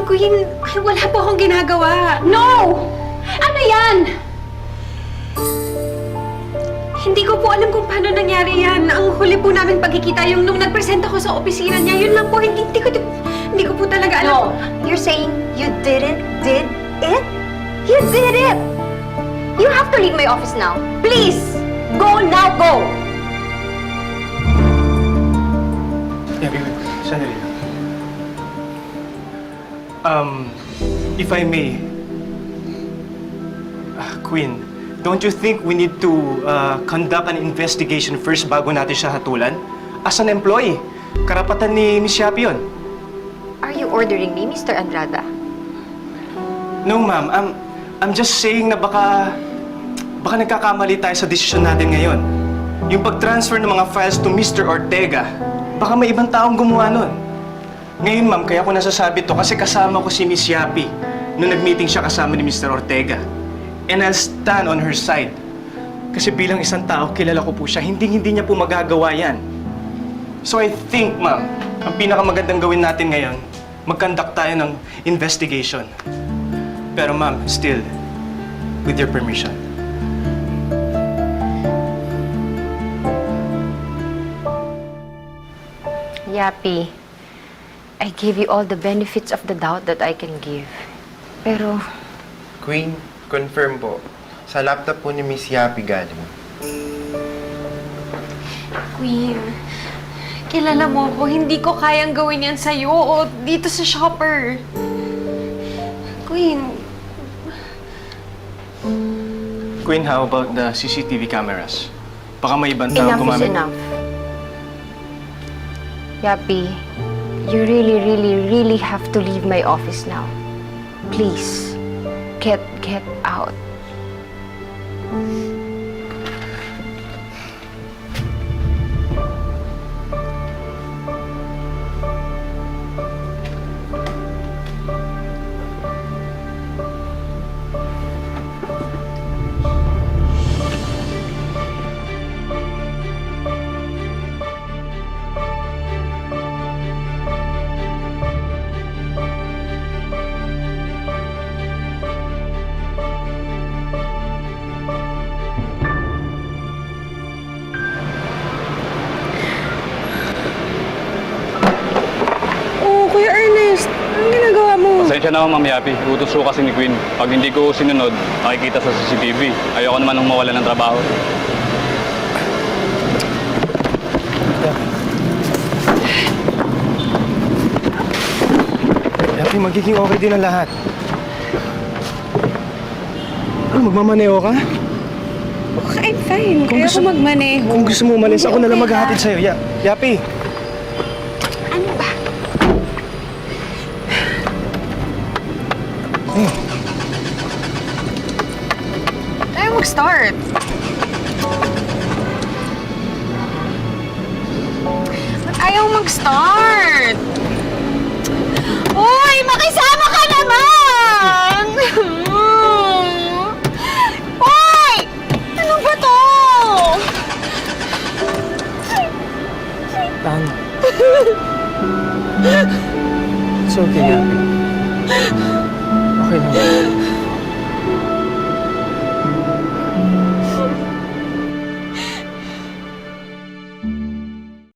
Queen, ay, wala po akong ginagawa. No! Ano yan? Hindi ko po alam kung paano nangyari yan. Ang huli po namin pagkikita yung nung nag-present ako sa opisina niya. Yun lang po, hindi ko po talaga alam. No. You're saying you did it? You did it! You have to leave my office now. Please! Go now, go! Yeah, baby. Sandali lang. If I may, Queen, don't you think we need to conduct an investigation first bago natin siya hatulan? As an employee, karapatan ni Miss Yapi yun. Are you ordering me, Mr. Andrada? No, ma'am. I'm just saying na baka nagkakamali tayo sa desisyon natin ngayon. Yung pag-transfer ng mga files to Mr. Ortega, baka may ibang taong gumawa nun. Ngayon, ma'am, kaya ko nasasabi to kasi kasama ko si Miss Yapi nung nag-meeting siya kasama ni Mr. Ortega. And I'll stand on her side. Kasi bilang isang tao, kilala ko po siya, hindi niya po magagawa yan. So I think, ma'am, ang pinakamagandang gawin natin ngayon, mag-conduct tayo ng investigation. Pero ma'am, still, with your permission. Yapi, I gave you all the benefits of the doubt that I can give. Pero, Queen, confirm po. Sa laptop po ni Miss Yapi galing. Queen, kilala mo ako. Hindi ko kayang gawin yan sa'yo o dito sa shopper. Queen, Queen, how about the CCTV cameras? Baka may ibang tao enough is gumamit. enough. Yapi, you really have to leave my office now. Please, get out. oh, Kuya Ernest, anong ginagawa mo? Pasensya na ako, Ma'am Yapi. Utos ko kasi ni Queen. Pag hindi ko sinunod, nakikita sa CCTV. Ayoko naman nung mawala ng trabaho. Yapi, magiging okay din ang lahat. Ano, magmamaneho ka? Okay, I'm fine. Kaya ako magmaneho. Kung gusto mo umalis, ako na lang maghahatid sa'yo. Yapi! Ano ba? Tayo mag-start. Ayaw mag-start. Uy, makisama ka naman! Uy! Ano ba to? Tama. It's okay, Yapi. Okay lang.